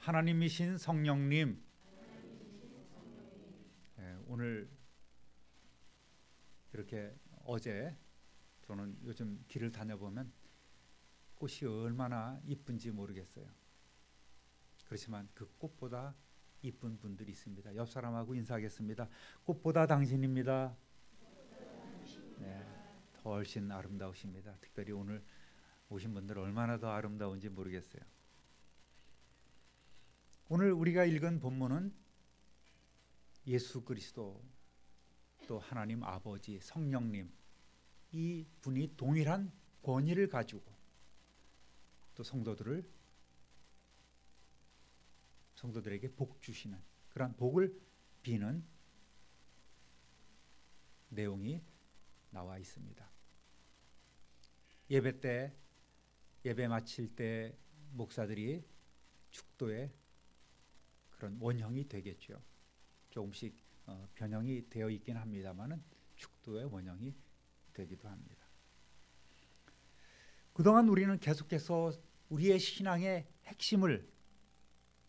하나님이신 성령님, 오늘 이렇게 어제 저는 요즘 길을 다녀보면 꽃이 얼마나 이쁜지 모르겠어요. 그렇지만 그 꽃보다 이쁜 분들이 있습니다. 옆 사람하고 인사하겠습니다. 꽃보다 당신입니다. 네, 더 훨씬 아름다우십니다. 특별히 오늘 오신 분들 얼마나 더 아름다운지 모르겠어요. 오늘 우리가 읽은 본문은 예수 그리스도, 또 하나님 아버지, 성령님, 이 분이 동일한 권위를 가지고 또 성도들에게 복 주시는, 그런 복을 비는 내용이 나와 있습니다. 예배 마칠 때 목사들이 축도의 그런 원형이 되겠죠. 조금씩 변형이 되어 있긴 합니다만은 축도의 원형이 되기도 합니다. 그동안 우리는 계속해서 우리의 신앙의 핵심을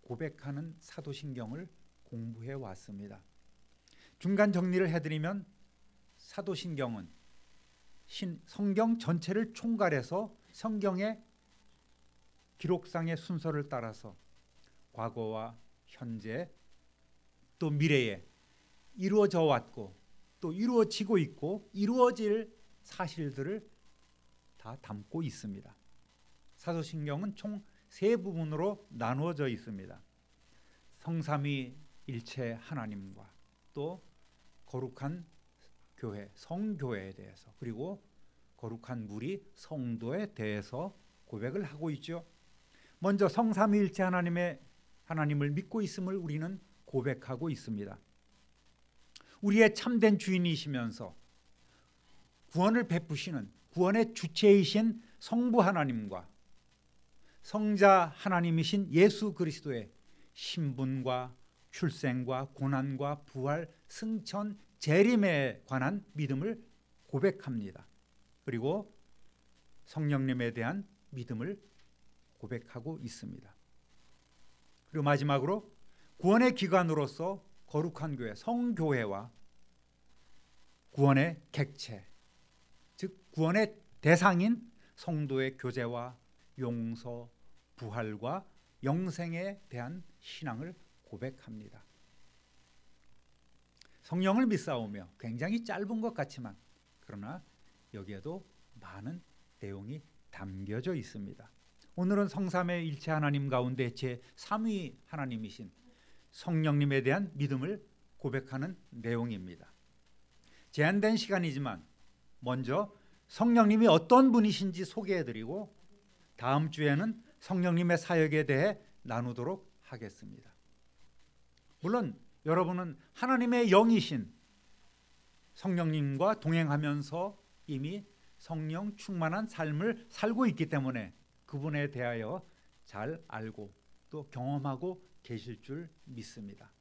고백하는 사도신경을 공부해 왔습니다. 중간 정리를 해드리면 사도신경은 성경 전체를 총괄해서 성경의 기록상의 순서를 따라서 과거와 현재 또 미래에 이루어져 왔고 또 이루어지고 있고 이루어질 사실들을 다 담고 있습니다. 사도신경은 총 세 부분으로 나누어져 있습니다. 성삼위일체 하나님과 또 거룩한 교회, 성교회에 대해서, 그리고 거룩한 무리, 성도에 대해서 고백을 하고 있죠. 먼저 성삼위일체 하나님을 믿고 있음을 우리는 고백하고 있습니다. 우리의 참된 주인이시면서 구원을 베푸시는 구원의 주체이신 성부 하나님과 성자 하나님이신 예수 그리스도의 신분과 출생과 고난과 부활, 승천, 재림에 관한 믿음을 고백합니다. 그리고 성령님에 대한 믿음을 고백하고 있습니다. 그리고 마지막으로 구원의 기관으로서 거룩한 교회, 성교회와 구원의 객체, 즉 구원의 대상인 성도의 교제와 용서, 부활과 영생에 대한 신앙을 고백합니다. 성령을 믿사오며 굉장히 짧은 것 같지만 그러나 여기에도 많은 내용이 담겨져 있습니다. 오늘은 성삼의 일체 하나님 가운데 제3위 하나님이신 성령님에 대한 믿음을 고백하는 내용입니다. 제한된 시간이지만 먼저 성령님이 어떤 분이신지 소개해드리고 다음 주에는 성령님의 사역에 대해 나누도록 하겠습니다. 물론 여러분은 하나님의 영이신 성령님과 동행하면서 이미 성령 충만한 삶을 살고 있기 때문에 그분에 대하여 잘 알고 또 경험하고 계실 줄 믿습니다.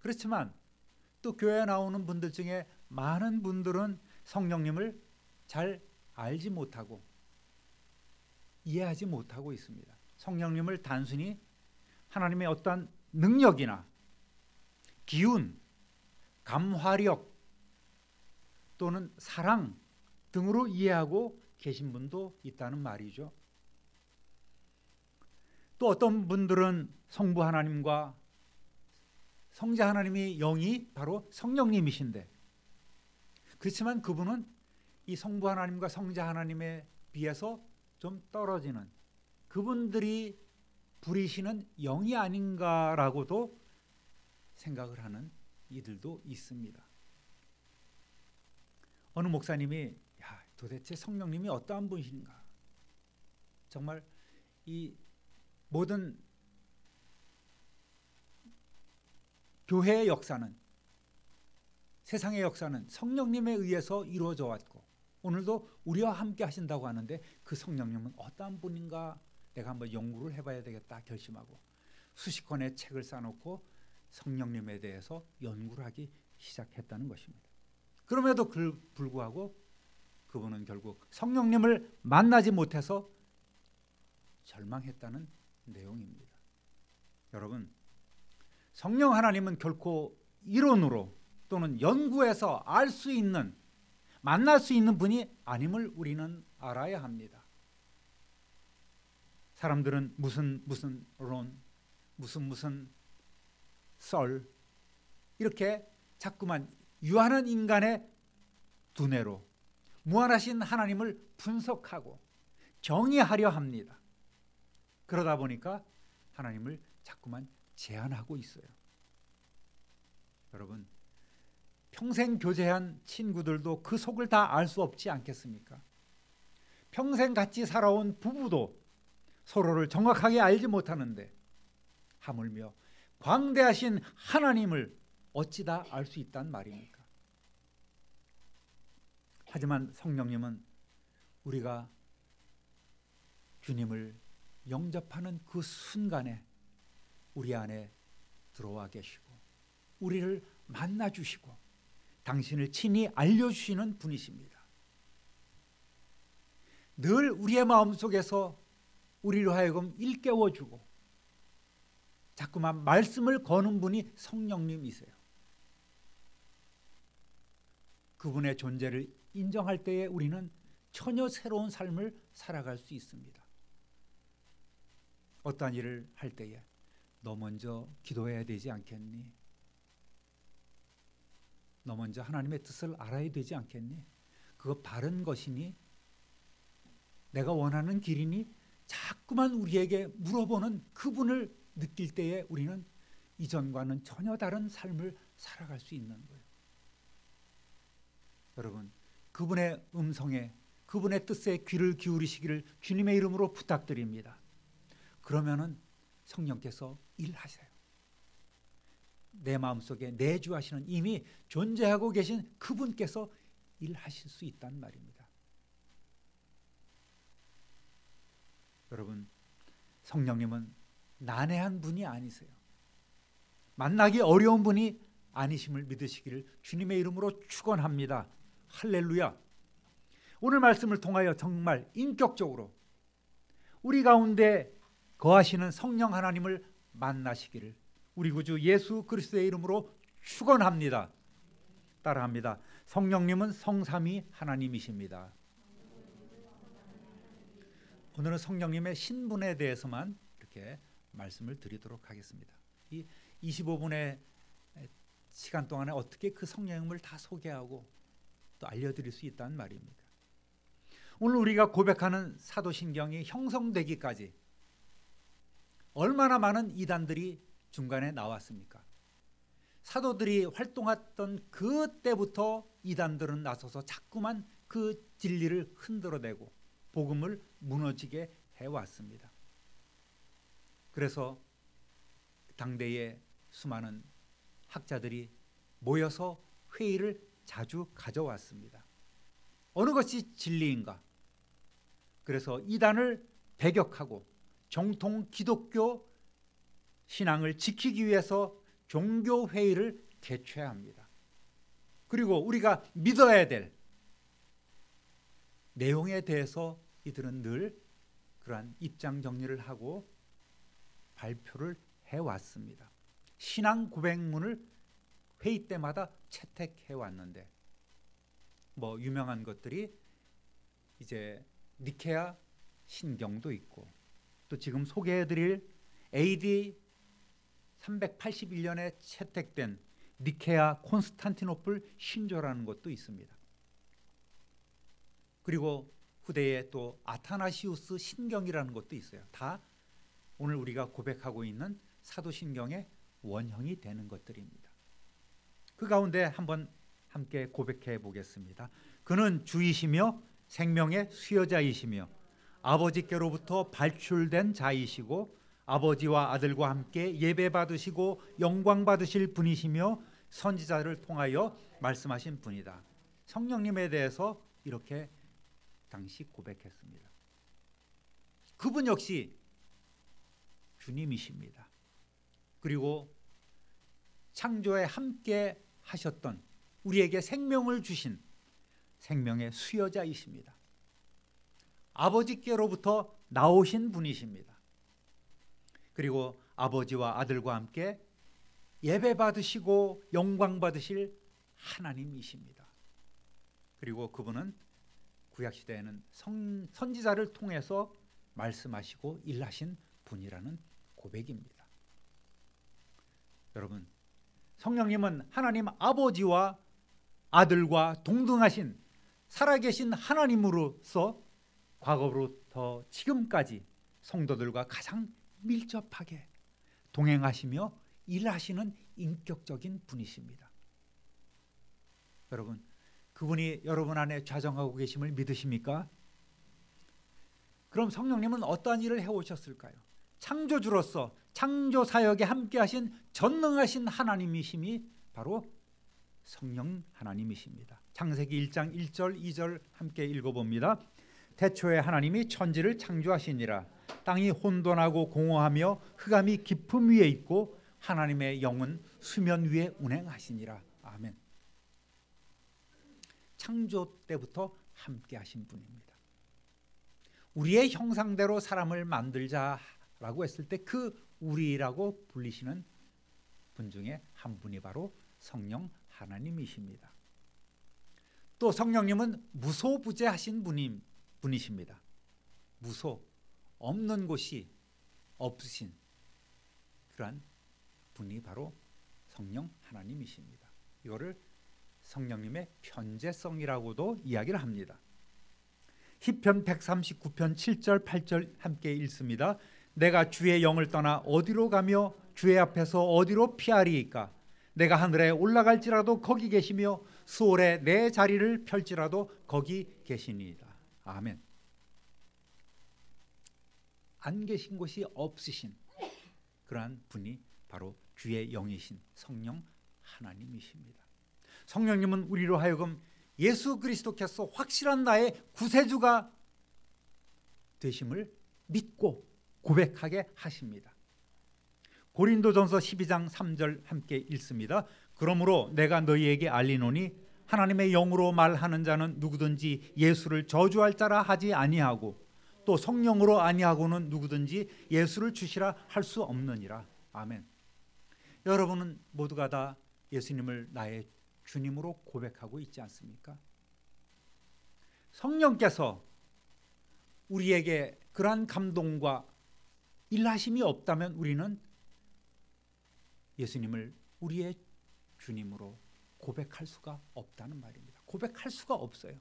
그렇지만 또 교회에 나오는 분들 중에 많은 분들은 성령님을 잘 알지 못하고 이해하지 못하고 있습니다. 성령님을 단순히 하나님의 어떠한 능력이나 기운, 감화력 또는 사랑 등으로 이해하고 계신 분도 있다는 말이죠. 또 어떤 분들은 성부 하나님과 성자 하나님의 영이 바로 성령님이신데, 그렇지만 그분은 이 성부 하나님과 성자 하나님에 비해서 좀 떨어지는, 그분들이 부리시는 영이 아닌가라고도 생각을 하는 이들도 있습니다. 어느 목사님이 도대체 성령님이 어떠한 분이신가, 정말 이 모든 교회의 역사는, 세상의 역사는 성령님에 의해서 이루어져 왔고 오늘도 우리와 함께 하신다고 하는데 그 성령님은 어떠한 분인가 내가 한번 연구를 해봐야 되겠다 결심하고 수십 권의 책을 쌓아놓고 성령님에 대해서 연구를 하기 시작했다는 것입니다. 그럼에도 불구하고 그분은 결국 성령님을 만나지 못해서 절망했다는 내용입니다. 여러분, 성령 하나님은 결코 이론으로 또는 연구해서 알 수 있는, 만날 수 있는 분이 아님을 우리는 알아야 합니다. 사람들은 무슨 론, 무슨 썰, 이렇게 자꾸만 유한한 인간의 두뇌로 무한하신 하나님을 분석하고 정의하려 합니다. 그러다 보니까 하나님을 자꾸만 제한하고 있어요. 여러분, 평생 교제한 친구들도 그 속을 다 알 수 없지 않겠습니까? 평생 같이 살아온 부부도 서로를 정확하게 알지 못하는데 하물며 광대하신 하나님을 어찌 다 알 수 있단 말입니까? 하지만 성령님은 우리가 주님을 영접하는 그 순간에 우리 안에 들어와 계시고 우리를 만나 주시고 당신을 친히 알려주시는 분이십니다. 늘 우리의 마음속에서 우리로 하여금 일깨워주고 자꾸만 말씀을 거는 분이 성령님이세요. 그분의 존재를 인정할 때에 우리는 전혀 새로운 삶을 살아갈 수 있습니다. 어떠한 일을 할 때에 너 먼저 기도해야 되지 않겠니? 너 먼저 하나님의 뜻을 알아야 되지 않겠니? 그거 바른 것이니? 내가 원하는 길이니? 자꾸만 우리에게 물어보는 그분을 느낄 때에 우리는 이전과는 전혀 다른 삶을 살아갈 수 있는 거예요. 여러분, 그분의 음성에, 그분의 뜻에 귀를 기울이시기를 주님의 이름으로 부탁드립니다. 그러면은 성령께서 일하세요. 내 마음속에 내주하시는 이미 존재하고 계신 그분께서 일하실 수 있단 말입니다. 여러분, 성령님은 난해한 분이 아니세요. 만나기 어려운 분이 아니심을 믿으시기를 주님의 이름으로 축원합니다. 할렐루야. 오늘 말씀을 통하여 정말 인격적으로 우리 가운데 거하시는 성령 하나님을 만나시기를 우리 구주 예수 그리스도의 이름으로 축원합니다. 따라합니다. 성령님은 성삼위 하나님이십니다. 오늘은 성령님의 신분에 대해서만 이렇게 말씀을 드리도록 하겠습니다. 이 25분의 시간 동안에 어떻게 그 성령님을 다 소개하고 또 알려드릴 수 있다는 말입니까? 오늘 우리가 고백하는 사도신경이 형성되기까지 얼마나 많은 이단들이 중간에 나왔습니까? 사도들이 활동했던 그때부터 이단들은 나서서 자꾸만 그 진리를 흔들어대고 복음을 무너지게 해왔습니다. 그래서 당대의 수많은 학자들이 모여서 회의를 자주 가져왔습니다. 어느 것이 진리인가? 그래서 이단을 배격하고 정통 기독교 신앙을 지키기 위해서 종교회의를 개최합니다. 그리고 우리가 믿어야 될 내용에 대해서 이들은 늘 그러한 입장 정리를 하고 발표를 해왔습니다. 신앙 고백문을 회의 때마다 채택해 왔는데 뭐 유명한 것들이 이제 니케아 신경도 있고 또 지금 소개해드릴 AD 381년에 채택된 니케아 콘스탄티노플 신조라는 것도 있습니다. 그리고 후대에 또 아타나시우스 신경이라는 것도 있어요. 다 오늘 우리가 고백하고 있는 사도신경의 원형이 되는 것들입니다. 그 가운데 한번 함께 고백해 보겠습니다. 그는 주이시며 생명의 수여자이시며 아버지께로부터 발출된 자이시고 아버지와 아들과 함께 예배 받으시고 영광 받으실 분이시며 선지자를 통하여 말씀하신 분이다. 성령님에 대해서 이렇게 당시 고백했습니다. 그분 역시 주님이십니다. 그리고 창조에 함께 하셨던 우리에게 생명을 주신 생명의 수여자이십니다. 아버지께로부터 나오신 분이십니다. 그리고 아버지와 아들과 함께 예배 받으시고 영광 받으실 하나님이십니다. 그리고 그분은 구약시대에는 선지자를 통해서 말씀하시고 일하신 분이라는 고백입니다. 여러분, 성령님은 하나님 아버지와 아들과 동등하신 살아계신 하나님으로서 과거로부터 지금까지 성도들과 가장 밀접하게 동행하시며 일하시는 인격적인 분이십니다. 여러분, 그분이 여러분 안에 좌정하고 계심을 믿으십니까? 그럼 성령님은 어떠한 일을 해오셨을까요? 창조주로서 창조 사역에 함께하신 전능하신 하나님이심이 바로 성령 하나님이십니다. 창세기 1장 1절 2절 함께 읽어봅니다. 태초에 하나님이 천지를 창조하시니라. 땅이 혼돈하고 공허하며 흑암이 깊음 위에 있고 하나님의 영은 수면 위에 운행하시니라. 아멘. 창조 때부터 함께 하신 분입니다. 우리의 형상대로 사람을 만들자라고 했을 때 그 우리라고 불리시는 분 중에 한 분이 바로 성령 하나님이십니다. 또 성령님은 무소부재하신 분이십니다. 무소, 없는 곳이 없으신 그러한 분이 바로 성령 하나님이십니다. 이거를 성령님의 편재성이라고도 이야기를 합니다. 시편 139편 7절 8절 함께 읽습니다. 내가 주의 영을 떠나 어디로 가며 주의 앞에서 어디로 피하리이까? 내가 하늘에 올라갈지라도 거기 계시며 수월에 내 자리를 펼지라도 거기 계시니이다. 아멘. 안 계신 곳이 없으신 그러한 분이 바로 주의 영이신 성령 하나님이십니다. 성령님은 우리로 하여금 예수 그리스도께서 확실한 나의 구세주가 되심을 믿고 고백하게 하십니다. 고린도전서 12장 3절 함께 읽습니다. 그러므로 내가 너희에게 알리노니 하나님의 영으로 말하는 자는 누구든지 예수를 저주할 자라 하지 아니하고 또 성령으로 아니하고는 누구든지 예수를 주시라 할 수 없느니라. 아멘. 여러분은 모두가 다 예수님을 나의 주님으로 고백하고 있지 않습니까? 성령께서 우리에게 그러한 감동과 일하심이 없다면 우리는 예수님을 우리의 주님으로 고백할 수가 없다는 말입니다. 고백할 수가 없어요.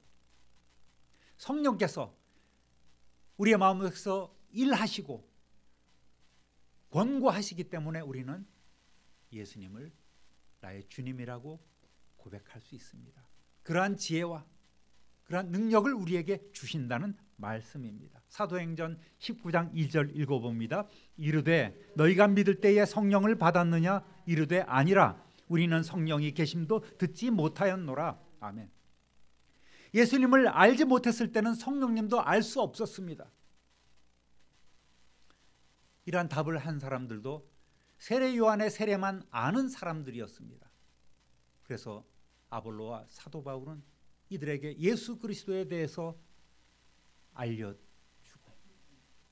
성령께서 우리의 마음에서 일하시고 권고하시기 때문에 우리는 예수님을 나의 주님이라고 고백할 수 있습니다. 그러한 지혜와 그러한 능력을 우리에게 주신다는 말씀입니다. 사도행전 19장 2절 읽어봅니다. 이르되 너희가 믿을 때에 성령을 받았느냐? 이르되 아니라 우리는 성령이 계심도 듣지 못하였노라. 아멘. 예수님을 알지 못했을 때는 성령님도 알 수 없었습니다. 이러한 답을 한 사람들도 세례 요한의 세례만 아는 사람들이었습니다. 그래서 아볼로와 사도 바울은 이들에게 예수 그리스도에 대해서 알려주고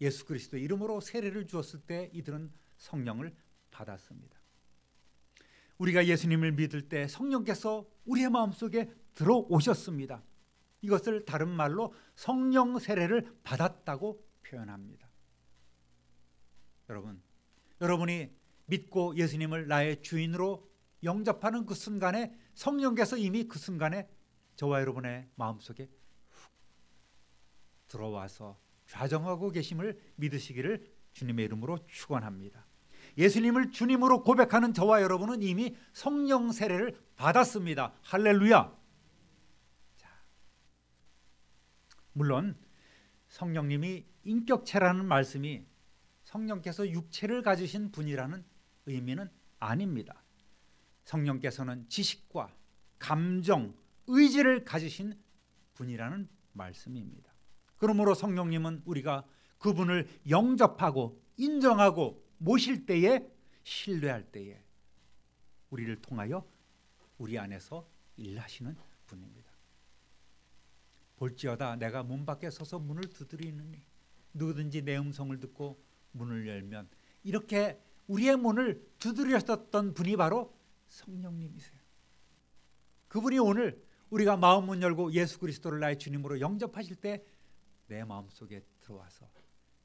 예수 그리스도의 이름으로 세례를 주었을 때 이들은 성령을 받았습니다. 우리가 예수님을 믿을 때 성령께서 우리의 마음속에 들어오셨습니다. 이것을 다른 말로 성령 세례를 받았다고 표현합니다. 여러분이 믿고 예수님을 나의 주인으로 영접하는 그 순간에 성령께서 이미 그 순간에 저와 여러분의 마음속에 훅 들어와서 좌정하고 계심을 믿으시기를 주님의 이름으로 축원합니다. 예수님을 주님으로 고백하는 저와 여러분은 이미 성령 세례를 받았습니다. 할렐루야. 자, 물론 성령님이 인격체라는 말씀이 성령께서 육체를 가지신 분이라는 의미는 아닙니다. 성령께서는 지식과 감정, 의지를 가지신 분이라는 말씀입니다. 그러므로 성령님은 우리가 그분을 영접하고 인정하고 모실 때에, 신뢰할 때에 우리를 통하여 우리 안에서 일하시는 분입니다. 볼지어다 내가 문 밖에 서서 문을 두드리느니 누구든지 내 음성을 듣고 문을 열면, 이렇게 우리의 문을 두드리셨던 분이 바로 성령님이세요. 그분이 오늘 우리가 마음 문 열고 예수 그리스도를 나의 주님으로 영접하실 때 내 마음속에 들어와서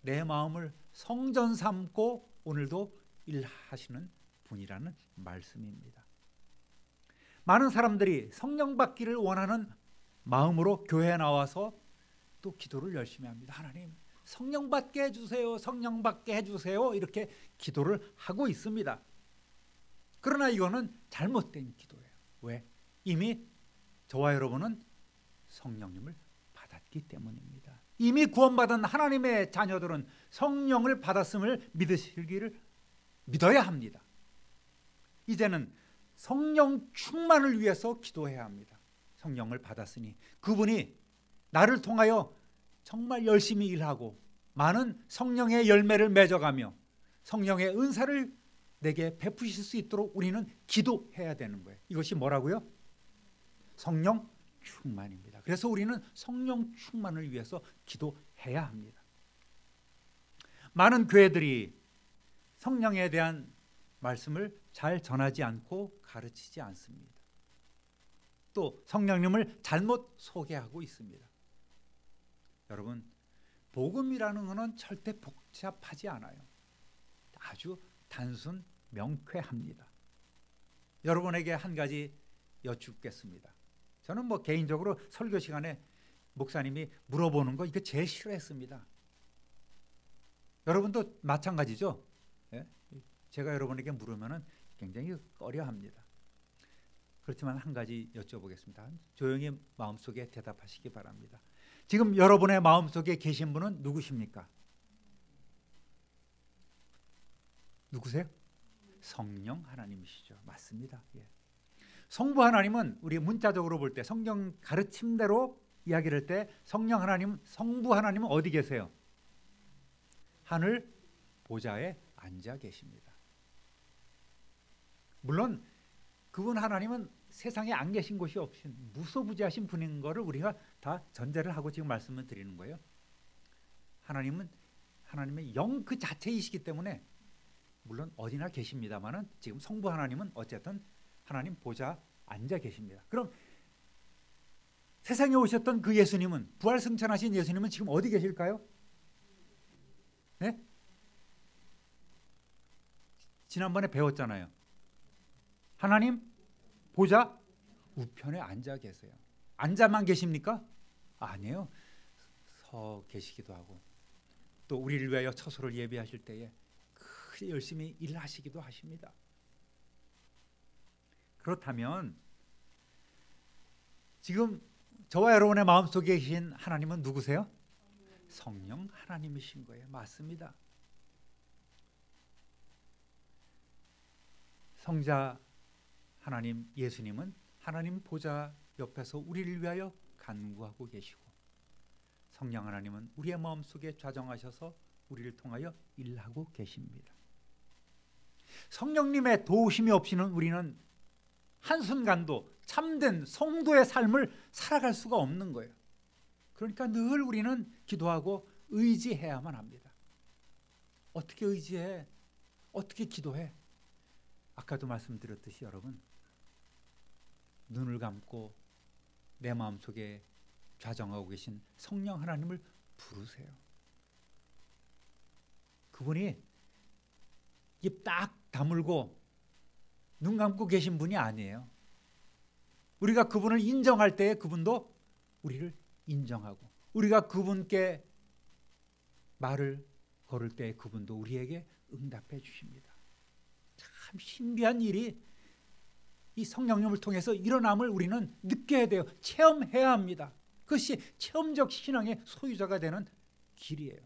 내 마음을 성전 삼고 오늘도 일하시는 분이라는 말씀입니다. 많은 사람들이 성령 받기를 원하는 마음으로 교회에 나와서 또 기도를 열심히 합니다. 하나님 성령 받게 해주세요. 성령 받게 해주세요. 이렇게 기도를 하고 있습니다. 그러나 이거는 잘못된 기도예요. 왜? 이미 저와 여러분은 성령님을 받았기 때문입니다. 이미 구원받은 하나님의 자녀들은 성령을 받았음을 믿으시기를 믿어야 합니다. 이제는 성령 충만을 위해서 기도해야 합니다. 성령을 받았으니 그분이 나를 통하여 정말 열심히 일하고 많은 성령의 열매를 맺어가며 성령의 은사를 내게 베푸실 수 있도록 우리는 기도해야 되는 거예요. 이것이 뭐라고요? 성령 충만입니다. 그래서 우리는 성령 충만을 위해서 기도해야 합니다. 많은 교회들이 성령에 대한 말씀을 잘 전하지 않고 가르치지 않습니다. 또 성령님을 잘못 소개하고 있습니다. 여러분, 복음이라는 것은 절대 복잡하지 않아요. 아주 단순 명쾌합니다. 여러분에게 한 가지 여쭙겠습니다. 저는 개인적으로 설교 시간에 목사님이 물어보는 거 이거 제일 싫어했습니다. 여러분도 마찬가지죠? 예? 제가 여러분에게 물으면 굉장히 꺼려합니다. 그렇지만 한 가지 여쭤보겠습니다. 조용히 마음속에 대답하시기 바랍니다. 지금 여러분의 마음속에 계신 분은 누구십니까? 누구세요? 성령 하나님이시죠. 맞습니다. 예. 성부 하나님은 우리 문자적으로 볼 때 성경 가르침대로 이야기를 할 때 성령 하나님, 성부 하나님은 어디 계세요? 하늘 보좌에 앉아 계십니다. 물론 그분 하나님은 세상에 안 계신 곳이 없인 무소부지하신 분인 것을 우리가 다 전제를 하고 지금 말씀을 드리는 거예요. 하나님은 하나님의 영 그 자체이시기 때문에 물론 어디나 계십니다만은 지금 성부 하나님은 어쨌든 하나님 보좌 앉아 계십니다. 그럼 세상에 오셨던 그 예수님은 부활 승천하신 예수님은 지금 어디 계실까요? 네? 지난번에 배웠잖아요. 하나님 보좌 우편에 앉아 계세요. 앉아만 계십니까? 아니에요. 서 계시기도 하고 또 우리를 위하여 처소를 예비하실 때에 열심히 일하시기도 하십니다. 그렇다면 지금 저와 여러분의 마음속에 계신 하나님은 누구세요? 성령 하나님이신 거예요. 맞습니다. 성자 하나님 예수님은 하나님 보좌 옆에서 우리를 위하여 간구하고 계시고 성령 하나님은 우리의 마음속에 좌정하셔서 우리를 통하여 일하고 계십니다. 성령님의 도우심이 없이는 우리는 한순간도 참된 성도의 삶을 살아갈 수가 없는 거예요. 그러니까 늘 우리는 기도하고 의지해야만 합니다. 어떻게 의지해? 어떻게 기도해? 아까도 말씀드렸듯이 여러분 눈을 감고 내 마음속에 좌정하고 계신 성령 하나님을 부르세요. 그분이 입 딱 다물고 눈 감고 계신 분이 아니에요. 우리가 그분을 인정할 때에 그분도 우리를 인정하고 우리가 그분께 말을 걸을 때에 그분도 우리에게 응답해 주십니다. 참 신비한 일이 이 성령님을 통해서 일어남을 우리는 느껴야 돼요. 체험해야 합니다. 그것이 체험적 신앙의 소유자가 되는 길이에요.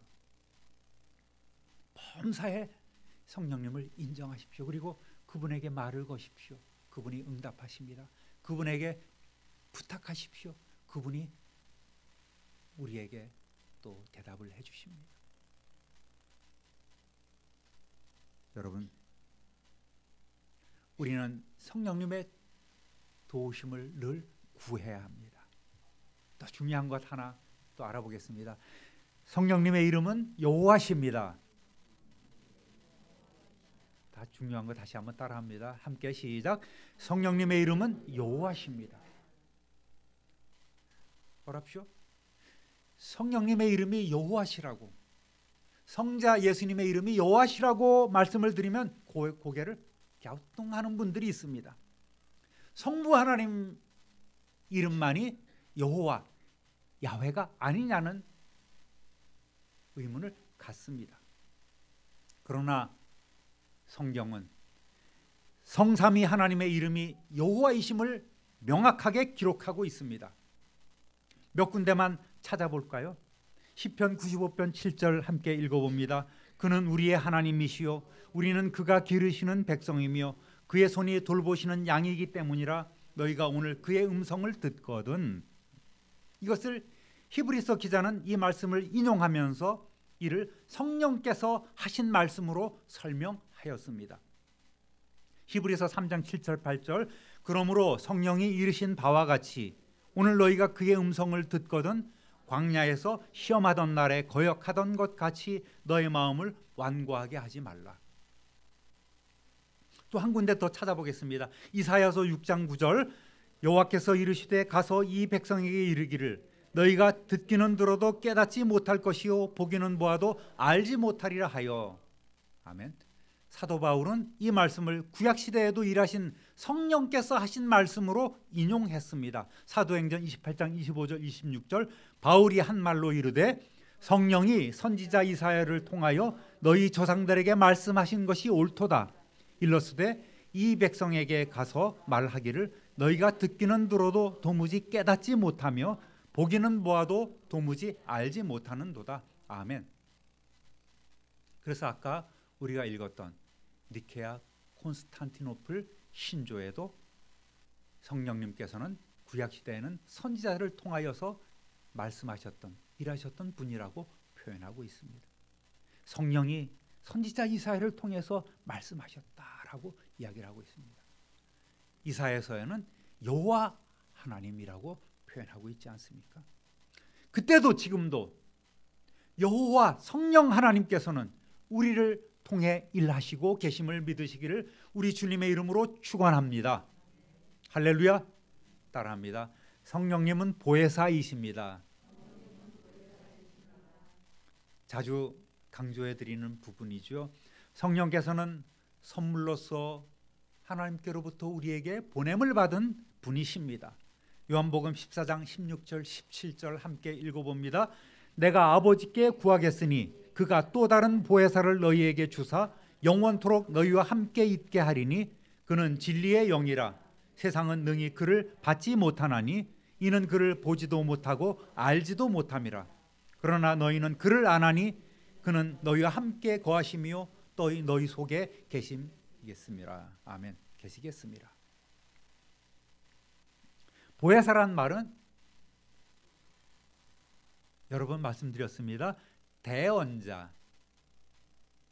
범사에 성령님을 인정하십시오. 그리고 그분에게 말을 거십시오. 그분이 응답하십니다. 그분에게 부탁하십시오. 그분이 우리에게 또 대답을 해주십니다. 여러분, 우리는 성령님의 도우심을 늘 구해야 합니다. 또 중요한 것 하나 또 알아보겠습니다. 성령님의 이름은 여호와십니다. 다 중요한 거 다시 한번 따라합니다. 함께 시작. 성령님의 이름은 여호와십니다. 뭐랍시오? 성령님의 이름이 여호와시라고, 성자 예수님의 이름이 여호와시라고 말씀을 드리면 고개를 갸우뚱하는 분들이 있습니다. 성부 하나님 이름만이 여호와, 야훼가 아니냐는 의문을 갖습니다. 그러나 성경은 성삼위 하나님의 이름이 여호와이심을 명확하게 기록하고 있습니다. 몇 군데만 찾아볼까요? 시편 95편 7절 함께 읽어봅니다. 그는 우리의 하나님이시요 우리는 그가 기르시는 백성이며 그의 손이 돌보시는 양이기 때문이라 너희가 오늘 그의 음성을 듣거든. 이것을 히브리서 기자는 이 말씀을 인용하면서 이를 성령께서 하신 말씀으로 설명하였습니다. 히브리서 3장 7절 8절 그러므로 성령이 이르신 바와 같이 오늘 너희가 그의 음성을 듣거든 광야에서 시험하던 날에 거역하던 것 같이 너의 마음을 완고하게 하지 말라. 또 한 군데 더 찾아보겠습니다. 이사야서 6장 9절 여호와께서 이르시되 가서 이 백성에게 이르기를 너희가 듣기는 들어도 깨닫지 못할 것이요 보기는 보아도 알지 못하리라 하여. 아멘. 사도 바울은 이 말씀을 구약시대에도 일하신 성령께서 하신 말씀으로 인용했습니다. 사도행전 28장 25절 26절 바울이 한 말로 이르되 성령이 선지자 이사야를 통하여 너희 조상들에게 말씀하신 것이 옳도다. 일러스되 이 백성에게 가서 말하기를 너희가 듣기는 들어도 도무지 깨닫지 못하며 보기는 보아도 도무지 알지 못하는도다. 아멘. 그래서 아까 우리가 읽었던 니케아 콘스탄티노플 신조에도 성령님께서는 구약시대에는 선지자를 통하여서 말씀하셨던 일하셨던 분이라고 표현하고 있습니다. 성령이 선지자 이사야를 통해서 말씀하셨다라고 이야기를 하고 있습니다. 이사야서에는 여호와 하나님이라고 표현하고 있지 않습니까? 그때도 지금도 여호와 성령 하나님께서는 우리를 통해 일하시고 계심을 믿으시기를 우리 주님의 이름으로 축원합니다. 할렐루야. 따라합니다. 성령님은 보혜사이십니다. 자주 강조해 드리는 부분이죠. 성령께서는 선물로서 하나님께로부터 우리에게 보냄을 받은 분이십니다. 요한복음 14장 16절 17절 함께 읽어봅니다. 내가 아버지께 구하겠으니 그가 또 다른 보혜사를 너희에게 주사 영원토록 너희와 함께 있게 하리니 그는 진리의 영이라. 세상은 능히 그를 받지 못하나니 이는 그를 보지도 못하고 알지도 못함이라. 그러나 너희는 그를 아나니 그는 너희와 함께 거하시며 또 너희 속에 계시겠습니다. 아멘. 계시겠습니다. 보혜사란 말은 여러 번 말씀드렸습니다. 대언자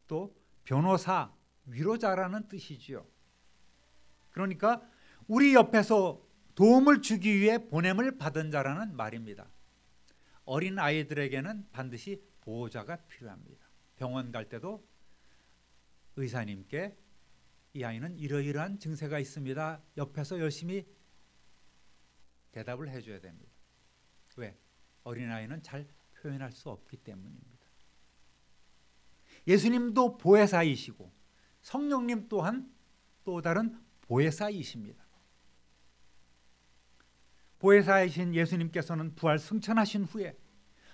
또 변호사, 위로자라는 뜻이지요. 그러니까 우리 옆에서 도움을 주기 위해 보냄을 받은 자라는 말입니다. 어린 아이들에게는 반드시 보호자가 필요합니다. 병원 갈 때도 의사님께 이 아이는 이러이러한 증세가 있습니다. 옆에서 열심히 대답을 해줘야 됩니다. 왜? 어린아이는 잘 표현할 수 없기 때문입니다. 예수님도 보혜사이시고 성령님 또한 또 다른 보혜사이십니다. 보혜사이신 예수님께서는 부활 승천하신 후에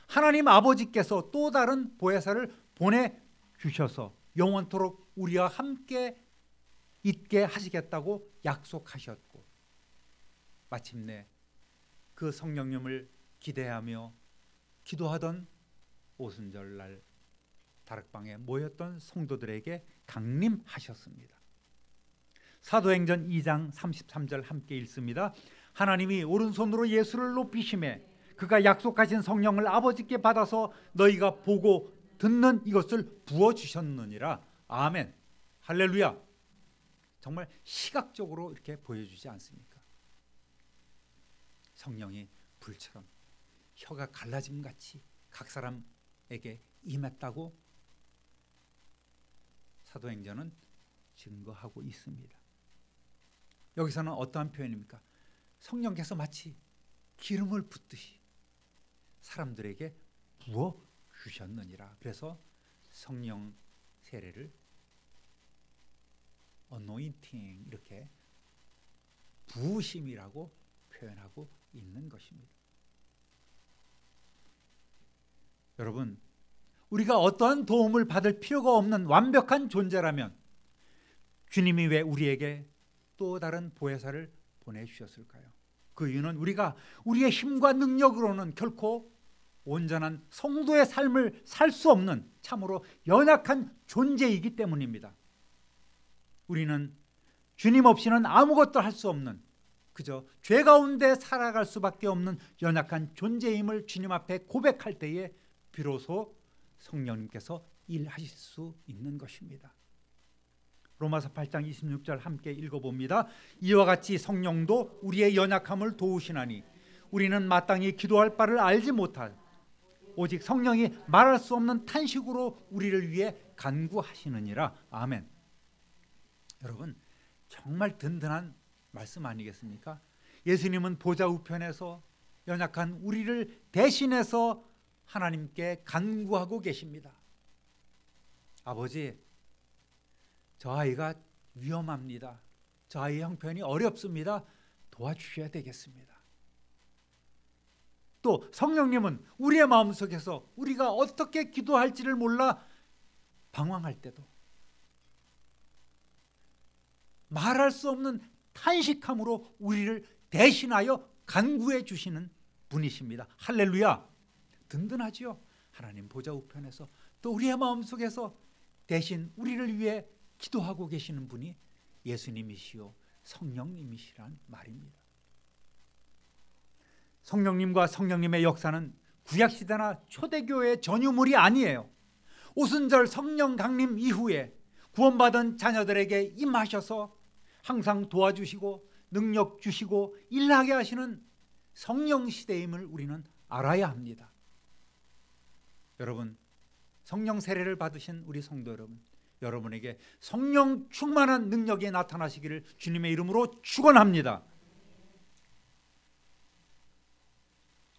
하나님 아버지께서 또 다른 보혜사를 보내주셔서 영원토록 우리와 함께 있게 하시겠다고 약속하셨고 마침내 그 성령님을 기대하며 기도하던 오순절날 다락방에 모였던 성도들에게 강림하셨습니다. 사도행전 2장 33절 함께 읽습니다. 하나님이 오른손으로 예수를 높이시매 그가 약속하신 성령을 아버지께 받아서 너희가 보고 듣는 이것을 부어주셨느니라. 아멘. 할렐루야. 정말 시각적으로 이렇게 보여주지 않습니까? 성령이 불처럼 혀가 갈라짐 같이 각 사람에게 임했다고 사도행전은 증거하고 있습니다. 여기서는 어떠한 표현입니까? 성령께서 마치 기름을 붓듯이 사람들에게 부어 주셨느니라. 그래서 성령 세례를 anointing, 이렇게 부으심이라고 표현하고 있는 것입니다. 여러분, 우리가 어떠한 도움을 받을 필요가 없는 완벽한 존재라면 주님이 왜 우리에게 또 다른 보혜사를 보내주셨을까요? 그 이유는 우리가 우리의 힘과 능력으로는 결코 온전한 성도의 삶을 살 수 없는 참으로 연약한 존재이기 때문입니다. 우리는 주님 없이는 아무것도 할 수 없는, 그저 죄 가운데 살아갈 수밖에 없는 연약한 존재임을 주님 앞에 고백할 때에 비로소 성령님께서 일하실 수 있는 것입니다. 로마서 8장 26절 함께 읽어봅니다. 이와 같이 성령도 우리의 연약함을 도우시나니 우리는 마땅히 기도할 바를 알지 못할 오직 성령이 말할 수 없는 탄식으로 우리를 위해 간구하시느니라. 아멘. 여러분, 정말 든든한 말씀 아니겠습니까? 예수님은 보좌 우편에서 연약한 우리를 대신해서 하나님께 간구하고 계십니다. 아버지, 저 아이가 위험합니다. 저 아이의 형편이 어렵습니다. 도와주셔야 되겠습니다. 또 성령님은 우리의 마음속에서 우리가 어떻게 기도할지를 몰라 방황할 때도 말할 수 없는 탄식함으로 우리를 대신하여 간구해 주시는 분이십니다. 할렐루야. 든든하지요. 하나님 보좌 우편에서 또 우리의 마음속에서 대신 우리를 위해 기도하고 계시는 분이 예수님이시요 성령님이시란 말입니다. 성령님과 성령님의 역사는 구약시대나 초대교회의 전유물이 아니에요. 오순절 성령 강림 이후에 구원받은 자녀들에게 임하셔서 항상 도와주시고 능력 주시고 일하게 하시는 성령 시대임을 우리는 알아야 합니다. 여러분, 성령 세례를 받으신 우리 성도 여러분, 여러분에게 성령 충만한 능력이 나타나시기를 주님의 이름으로 축원합니다.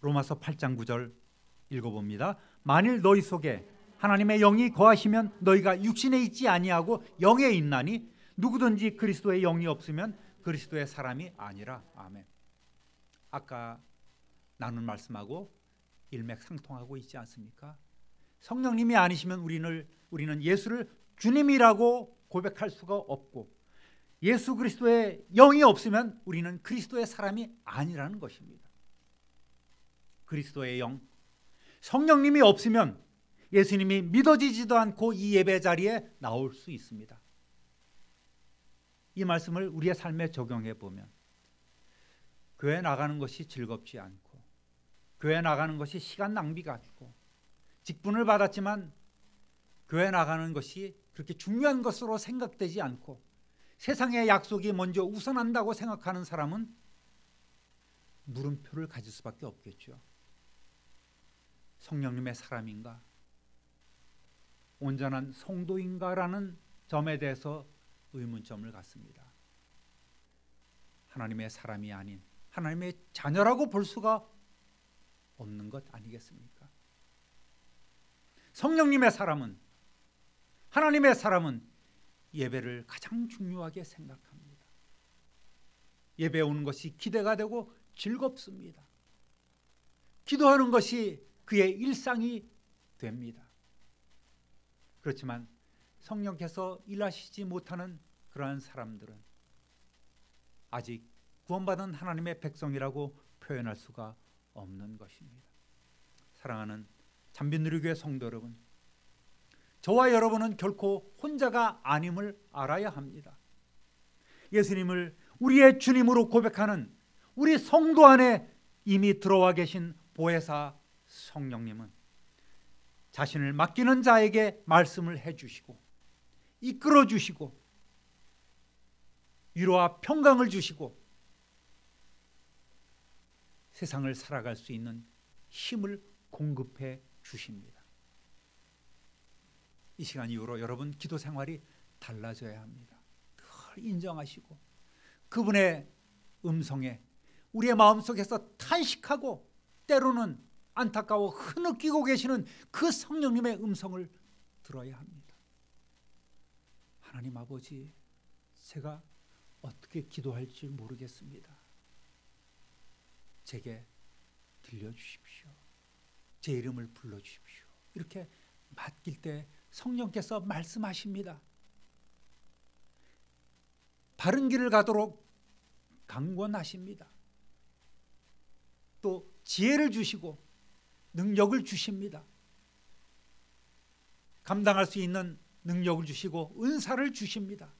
로마서 8장 9절 읽어봅니다. 만일 너희 속에 하나님의 영이 거하시면 너희가 육신에 있지 아니하고 영에 있나니 누구든지 그리스도의 영이 없으면 그리스도의 사람이 아니라. 아멘. 아까 나눈 말씀하고 일맥상통하고 있지 않습니까? 성령님이 아니시면 우리는 예수를 주님이라고 고백할 수가 없고, 예수 그리스도의 영이 없으면 우리는 그리스도의 사람이 아니라는 것입니다. 그리스도의 영, 성령님이 없으면 예수님이 믿어지지도 않고 이 예배 자리에 나올 수 있습니다. 이 말씀을 우리의 삶에 적용해 보면 교회 나가는 것이 즐겁지 않고, 교회 나가는 것이 시간 낭비 같고, 직분을 받았지만 교회 나가는 것이 그렇게 중요한 것으로 생각되지 않고 세상의 약속이 먼저 우선한다고 생각하는 사람은 물음표를 가질 수밖에 없겠죠. 성령님의 사람인가? 온전한 성도인가라는 점에 대해서 의문점을 갖습니다. 하나님의 사람이 아닌 하나님의 자녀라고 볼 수가 없는 것 아니겠습니까? 성령님의 사람은, 하나님의 사람은 예배를 가장 중요하게 생각합니다. 예배 오는 것이 기대가 되고 즐겁습니다. 기도하는 것이 그의 일상이 됩니다. 그렇지만 성령께서 일하시지 못하는 그러한 사람들은 아직 구원받은 하나님의 백성이라고 표현할 수가 없는 것입니다. 사랑하는 잠빈누리교회 성도 여러분, 저와 여러분은 결코 혼자가 아님을 알아야 합니다. 예수님을 우리의 주님으로 고백하는 우리 성도 안에 이미 들어와 계신 보혜사 성령님은 자신을 맡기는 자에게 말씀을 해주시고 이끌어 주시고 위로와 평강을 주시고 세상을 살아갈 수 있는 힘을 공급해 주십니다. 이 시간 이후로 여러분 기도 생활이 달라져야 합니다. 인정하시고 그분의 음성에 우리의 마음속에서 탄식하고 때로는 안타까워 흐느끼고 계시는 그 성령님의 음성을 들어야 합니다. 하나님 아버지, 제가 어떻게 기도할지 모르겠습니다. 제게 들려주십시오. 제 이름을 불러주십시오. 이렇게 맡길 때 성령께서 말씀하십니다. 바른 길을 가도록 강권하십니다. 또 지혜를 주시고 능력을 주십니다. 감당할 수 있는 능력을 주시고 은사를 주십니다.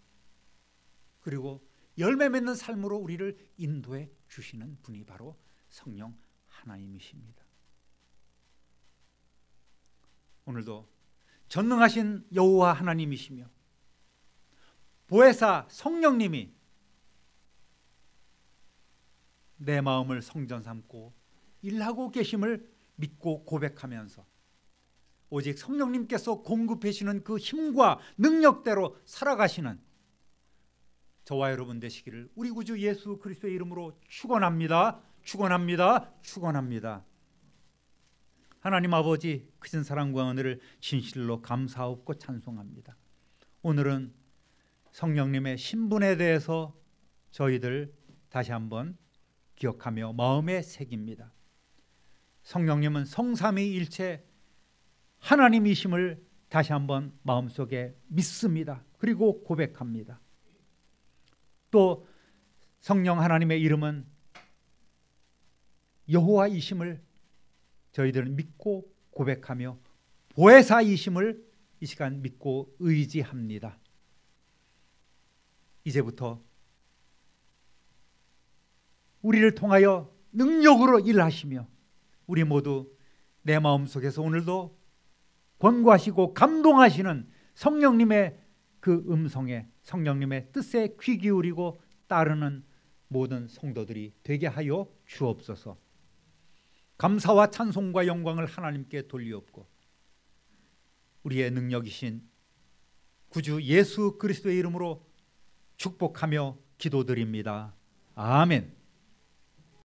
그리고 열매 맺는 삶으로 우리를 인도해 주시는 분이 바로 성령 하나님이십니다. 오늘도 전능하신 여호와 하나님이시며 보혜사 성령님이 내 마음을 성전 삼고 일하고 계심을 믿고 고백하면서 오직 성령님께서 공급해 주시는 그 힘과 능력대로 살아가시는 저와 여러분 되시기를 우리 구주 예수 그리스도의 이름으로 축원합니다. 축원합니다. 축원합니다. 하나님 아버지, 크신 사랑과 은혜를 진실로 감사하고 찬송합니다. 오늘은 성령님의 신분에 대해서 저희들 다시 한번 기억하며 마음에 새깁니다. 성령님은 성삼위일체 하나님이심을 다시 한번 마음속에 믿습니다. 그리고 고백합니다. 또 성령 하나님의 이름은 여호와이심을 저희들은 믿고 고백하며 보혜사이심을 이 시간 믿고 의지합니다. 이제부터 우리를 통하여 능력으로 일하시며 우리 모두 내 마음속에서 오늘도 권고하시고 감동하시는 성령님의 그 음성에 성령님의 뜻에 귀 기울이고 따르는 모든 성도들이 되게 하여 주옵소서. 감사와 찬송과 영광을 하나님께 돌리옵고 우리의 능력이신 구주 예수 그리스도의 이름으로 축복하며 기도드립니다. 아멘.